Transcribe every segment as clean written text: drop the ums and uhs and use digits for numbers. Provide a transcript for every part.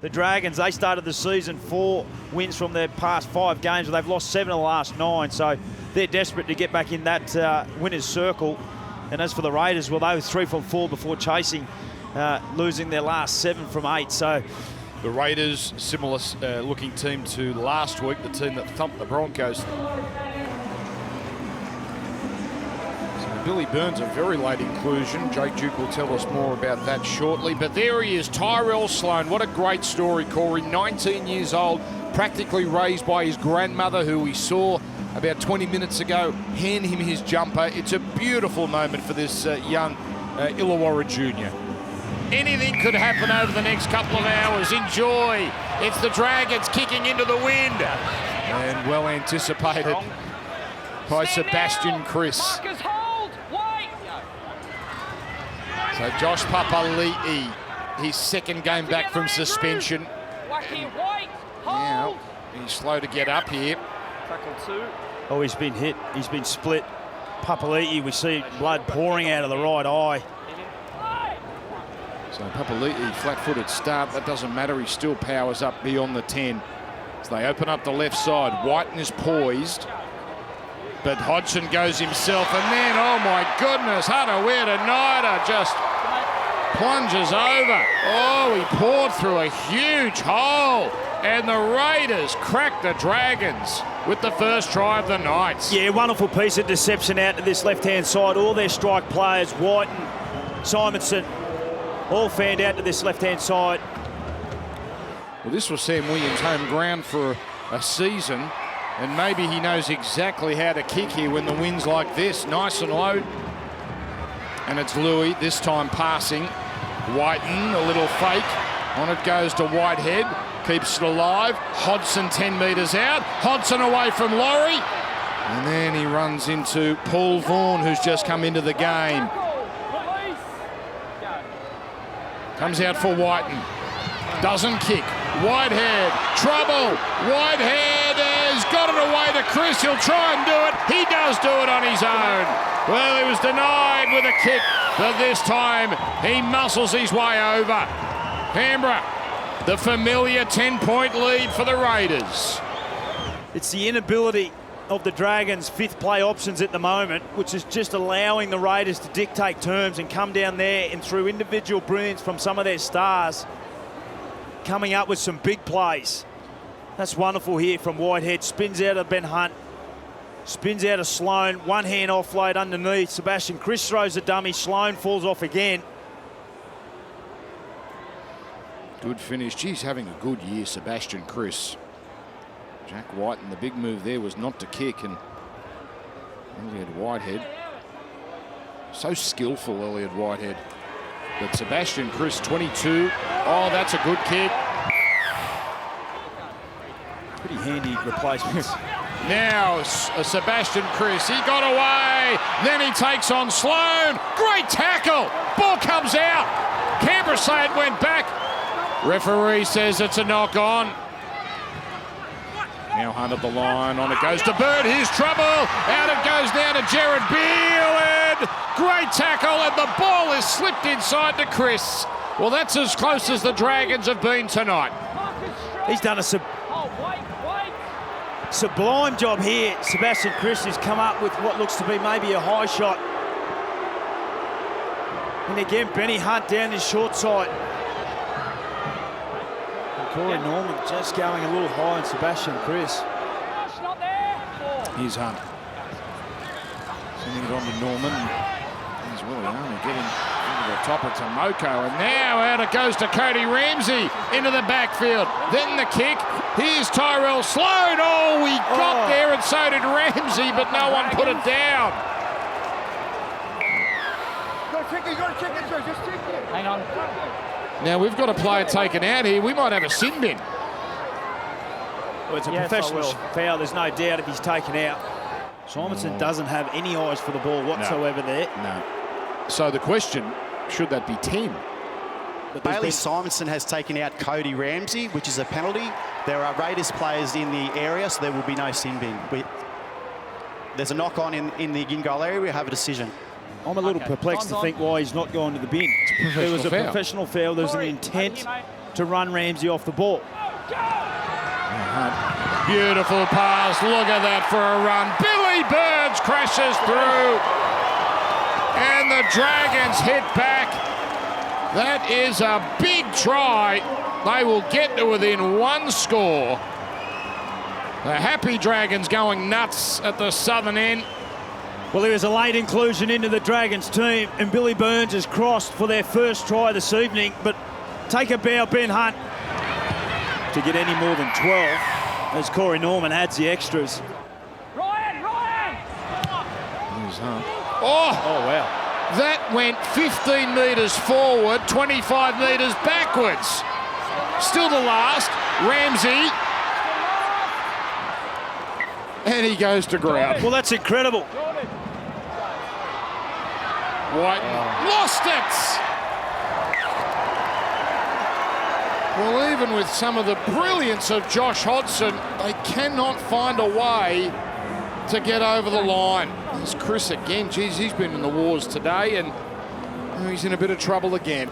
The Dragons, they started the season 4 wins from their past 5 games. They've lost 7 of the last 9, so they're desperate to get back in that winner's circle. And as for the Raiders, well, they were 3 from 4 before chasing, losing their last 7 from 8. So the Raiders, similar looking team to last week, the team that thumped the Broncos. Billy Burns, a very late inclusion. Jake Duke will tell us more about that shortly. But there he is, Tyrell Sloan. What a great story, Corey. 19 years old, practically raised by his grandmother, who we saw about 20 minutes ago hand him his jumper. It's a beautiful moment for this young Illawarra junior. Anything could happen over the next couple of hours. Enjoy. It's the Dragons kicking into the wind. And well anticipated by Sebastian Chris. So Josh Papali'i, his second game back from suspension. Now, he's slow to get up here. Oh, he's been hit. He's been split. Papali'i, we see blood pouring out of the right eye. So Papali'i, flat-footed start. That doesn't matter. He still powers up beyond the 10. So they open up the left side. Whiten is poised. But Hodgson goes himself, and then, oh my goodness, Hunter just plunges over. Oh, he poured through a huge hole, and the Raiders crack the Dragons with the first try of the night. Yeah, wonderful piece of deception out to this left-hand side. All their strike players, Whiten, Simonson, all fanned out to this left-hand side. Well, this was Sam Williams' home ground for a season. And maybe he knows exactly how to kick here when the wind's like this. Nice and low. And it's Louis, this time passing. Whiten, a little fake. On it goes to Whitehead. Keeps it alive. Hodgson 10 metres out. Hodgson away from Laurie. And then he runs into Paul Vaughan, who's just come into the game. Comes out for Whiten. Doesn't kick. Whitehead, trouble. Whitehead has got it away to Chris. He'll try and do it. He does do it on his own. Well, he was denied with a kick, but this time he muscles his way over. Canberra, the familiar 10-point lead for the Raiders. It's the inability of the Dragons' fifth play options at the moment, which is just allowing the Raiders to dictate terms and come down there and through individual brilliance from some of their stars, coming up with some big plays. That's wonderful here from Whitehead. Spins out of Ben Hunt. Spins out of Sloan. One hand offload underneath. Sebastian Chris throws a dummy. Sloan falls off again. Good finish. Geez, having a good year, Sebastian Chris. Jack Whiten, the big move there was not to kick, and Elliot Whitehead. So skillful, Elliot Whitehead. But Sebastian Chris, 22. Oh, that's a good kick. Pretty handy replacements. Now, Sebastian Chris, he got away. Then he takes on Sloan. Great tackle. Ball comes out. Canberra say it went back. Referee says it's a knock on. Now Hunt at the line. On it goes to Bird. Here's trouble. Out it goes now to Jared Beale. And great tackle. And the ball is slipped inside to Chris. Well, that's as close as the Dragons have been tonight. He's done a sublime job here. Sebastian Chris has come up with what looks to be maybe a high shot. And again, Benny Hunt down his short side. And Corey Norman just going a little high on Sebastian Chris. Here's Hunt. Sending it on to Norman. He's really only getting into the top of Tomoko. And now out it goes to Cody Ramsey into the backfield. Then the kick. Here's Tyrell Sloan. Oh, we got there, and so did Ramsey, but no one put it down. Hang on. Now we've got a player taken out here. We might have a sin bin. Well, it's a professional foul, there's no doubt if he's taken out. Simonson doesn't have any eyes for the ball whatsoever there. No. So the question, should that be 10? But Bailey Simonson has taken out Cody Ramsey, which is a penalty. There are Raiders players in the area, so there will be no sin bin. There's a knock-on in the in-goal area. We'll have a decision. I'm a little perplexed to think why he's not gone to the bin. There was a professional foul. There's an intent to run Ramsey off the ball. Beautiful pass. Look at that for a run. Billy Burns crashes through. And the Dragons hit back. That is a big try. They will get to within one score. The happy Dragons going nuts at the southern end. Well, there was a late inclusion into the Dragons team, and Billy Burns has crossed for their first try this evening, but take a bow, Ben Hunt, to get any more than 12, as Corey Norman adds the extras. Ryan! Oh, wow. That went 15 metres forward, 25 metres backwards. Still the last. Ramsey. And he goes to ground. Well, that's incredible. White lost it. Well, even with some of the brilliance of Josh Hodgson, they cannot find a way to get over the line. There's Chris again. Geez, he's been in the wars today, and he's in a bit of trouble again.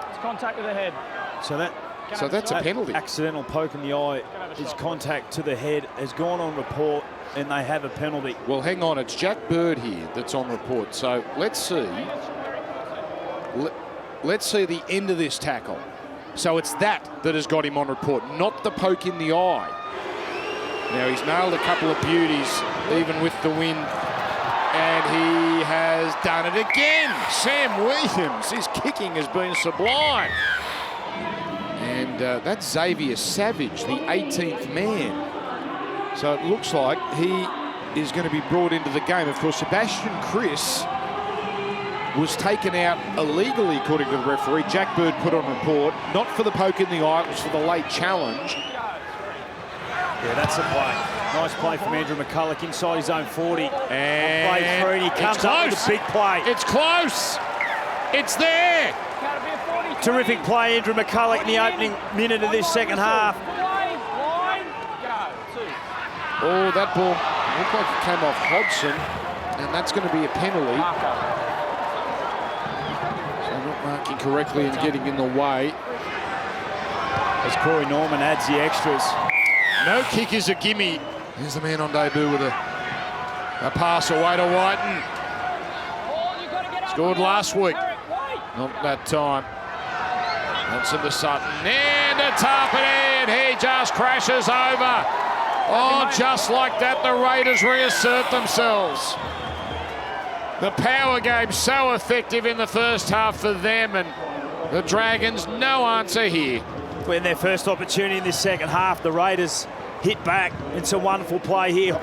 It's contact with the head. So that's a penalty. Accidental poke in the eye is contact to the head, has gone on report, and they have a penalty. Well, hang on, it's Jack Bird here that's on report. So let's see. Let's see the end of this tackle. So it's that has got him on report, not the poke in the eye. Now he's nailed a couple of beauties, even with the wind, and he has done it again. Sam Williams, his kicking has been sublime. And that's Xavier Savage, the 18th man. So it looks like he is going to be brought into the game. Of course, Sebastian Chris was taken out illegally, according to the referee. Jack Bird put on report, not for the poke in the eye, it was for the late challenge. Yeah, that's a play. Nice play from Andrew McCulloch inside his own 40. And play through, and he comes up with a big play. It's close. It's there. Terrific play, Andrew McCulloch, in the opening minute of this second half. Oh, that ball looked like it came off Hodgson, and that's going to be a penalty. So not marking correctly and getting in the way. As Corey Norman adds the extras. No kick is a gimme. Here's the man on debut with a pass away to Whiten. Scored last week. Not that time. Johnson to Sutton. And a Tarpany, and he just crashes over. Oh, just like that, the Raiders reassert themselves. The power game so effective in the first half for them, and the Dragons, no answer here. When their first opportunity in this second half, the Raiders hit back. It's a wonderful play here.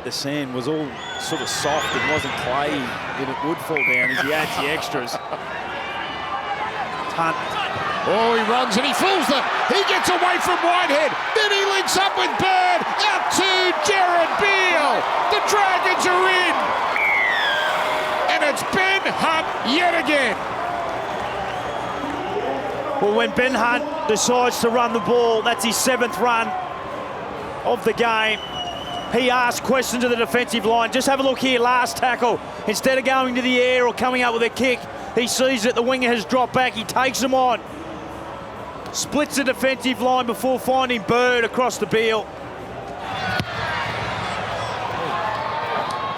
The sand was all sort of soft, it wasn't clay, that it would fall down as he adds the extras. Hunt. Oh, he runs and he fools them. He gets away from Whitehead. Then he links up with Bird. Out to Jared Beale. The Dragons are in. And it's Ben Hunt yet again. Well, when Ben Hunt decides to run the ball, that's his 7th run of the game. He asks questions of the defensive line. Just have a look here, last tackle. Instead of going to the air or coming up with a kick, he sees that the winger has dropped back. He takes him on. Splits the defensive line before finding Bird across the Beale.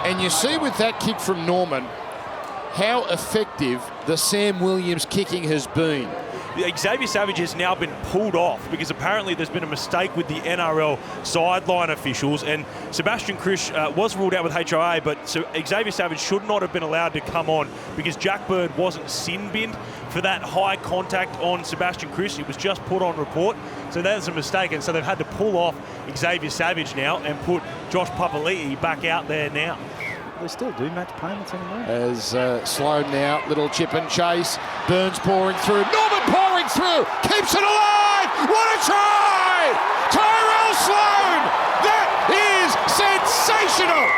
And you see with that kick from Norman how effective the Sam Williams kicking has been. Xavier Savage has now been pulled off because apparently there's been a mistake with the NRL sideline officials, and Sebastian Chris was ruled out with HIA, but Xavier Savage should not have been allowed to come on because Jack Bird wasn't sin-binned for that high contact on Sebastian Chris. He was just put on report, so that's a mistake, and so they've had to pull off Xavier Savage now and put Josh Papali'i back out there now. They still do match payments anymore. As Sloan now, little chip and chase. Burns pouring through. Norman pouring through. Keeps it alive. What a try! Tyrell Sloan! That is sensational!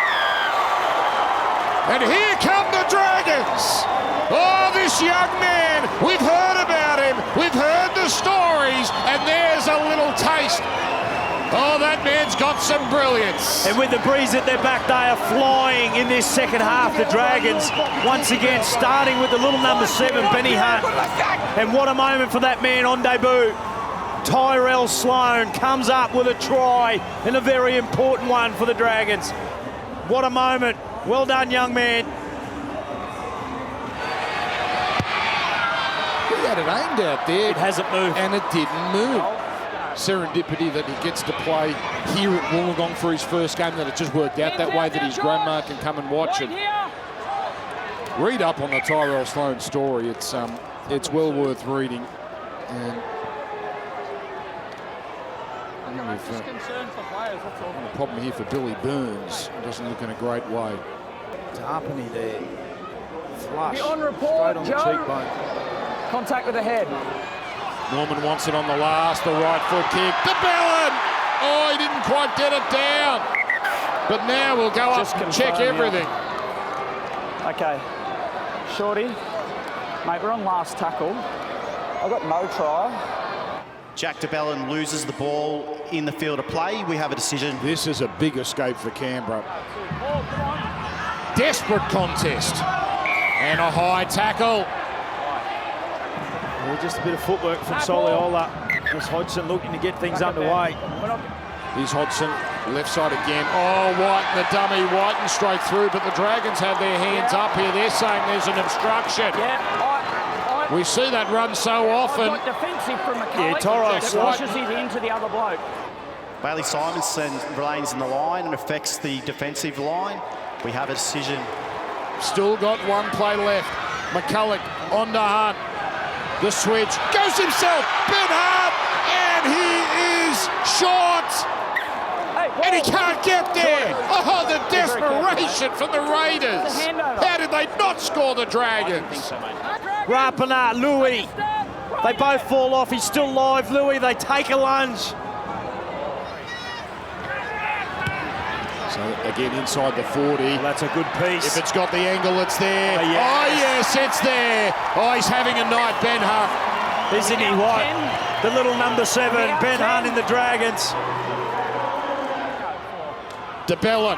And here come the Dragons. Oh, this young man. We've heard about him. We've heard the stories. And there's a little taste Oh, that man's got some brilliance. And with the breeze at their back, they are flying in this second half. The Dragons, once again, starting with the little number 7, Benny Hunt. And what a moment for that man on debut. Tyrell Sloan comes up with a try, and a very important one for the Dragons. What a moment. Well done, young man. He had it aimed out there. It hasn't moved. And it didn't move. Serendipity that he gets to play here at Wollongong for his first game, that it just worked out that way, that his grandma can come and watch it. Read up on the Tyrell Sloan story. It's well worth reading. And we've a problem here for Billy Burns. It doesn't look in a great way. Tarpany there. Flush. On report, straight on Joe. the cheekbone. Contact with the head. Norman wants it on the last, the right foot kick. DeBellin! Oh, he didn't quite get it down. But now we'll go up and check everything. Okay. Shorty, mate, we're on last tackle. I got no try. Jack DeBellin loses the ball in the field of play. We have a decision. This is a big escape for Canberra. Desperate contest. And a high tackle. Well, just a bit of footwork from Soliola. As Hodgson looking to get things underway. Here's Hodgson, left side again. Oh, White and the dummy, White and straight through, but the Dragons have their hands up here. They're saying there's an obstruction. We see that run so often. Defensive from McCulloch. Yeah, Tyrell pushes it into the other bloke. Bailey Simonson remains in the line and affects the defensive line. We have a decision. Still got one play left. McCulloch on to Hunt. The switch, goes himself, Ben Hunt, and he is short. And he can't get there. Oh, the desperation from the Raiders. How did they not score the Dragons? Rapana, Louis. They both fall off. He's still live, Louis. They take a lunge. So again, inside the 40. Well, that's a good piece. If it's got the angle, it's there. Yes. Oh, yes, it's there. Oh, he's having a night, Ben Hunt. Isn't he white? The little number 7, Ben Hunt in the Dragons. DeBellin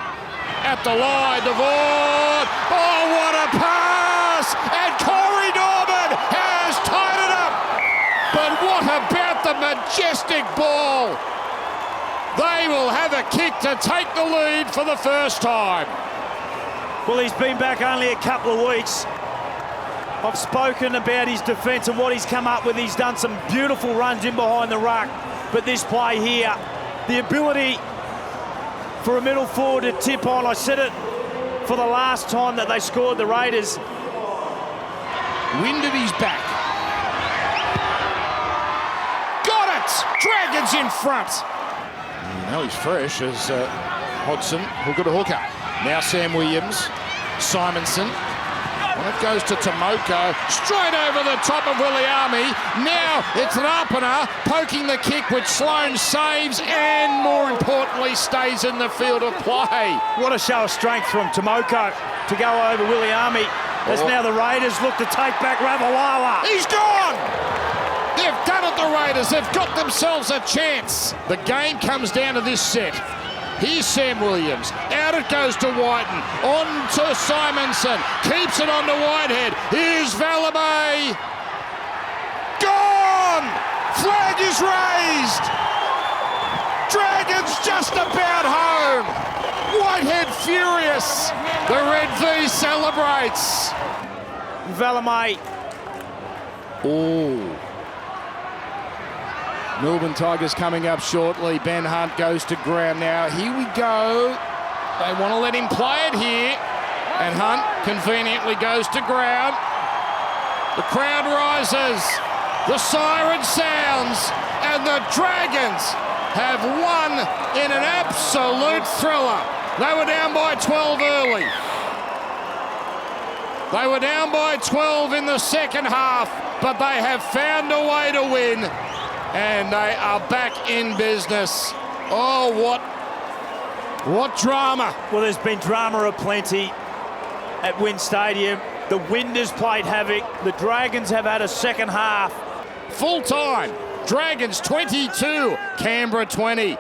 at the line, Devon. Oh, what a pass! And Corey Norman has tied it up. But what about the majestic ball? They will have a kick to take the lead for the first time. Well, he's been back only a couple of weeks. I've spoken about his defence and what he's come up with. He's done some beautiful runs in behind the ruck. But this play here, the ability for a middle forward to tip on. I said it for the last time that they scored the Raiders. Wind at his back. Got it! Dragons in front. Now he's fresh as Hodgson, hook to hooker. Now Sam Williams, Simonson. Well, it goes to Tomoko, straight over the top of Williami. Now it's Rapana poking the kick, which Sloan saves and, more importantly, stays in the field of play. What a show of strength from Tomoko to go over Williami. As now the Raiders look to take back Ravalawa. He's gone! They've done it, the Raiders. They've got themselves a chance. The game comes down to this set. Here's Sam Williams. Out it goes to Whiten. On to Simonson. Keeps it on to Whitehead. Here's Valamay. Gone! Flag is raised. Dragons just about home. Whitehead furious. The Red V celebrates. Valamay. Oh. Melbourne Tigers coming up shortly. Ben Hunt goes to ground now. Here we go. They want to let him play it here. And Hunt conveniently goes to ground. The crowd rises. The siren sounds. And the Dragons have won in an absolute thriller. They were down by 12 early. They were down by 12 in the second half, but they have found a way to win. And they are back in business. Oh, what drama. Well, there's been drama aplenty at WIN Stadium. The wind has played havoc. The Dragons have had a second half. Full time. Dragons 22, Canberra 20.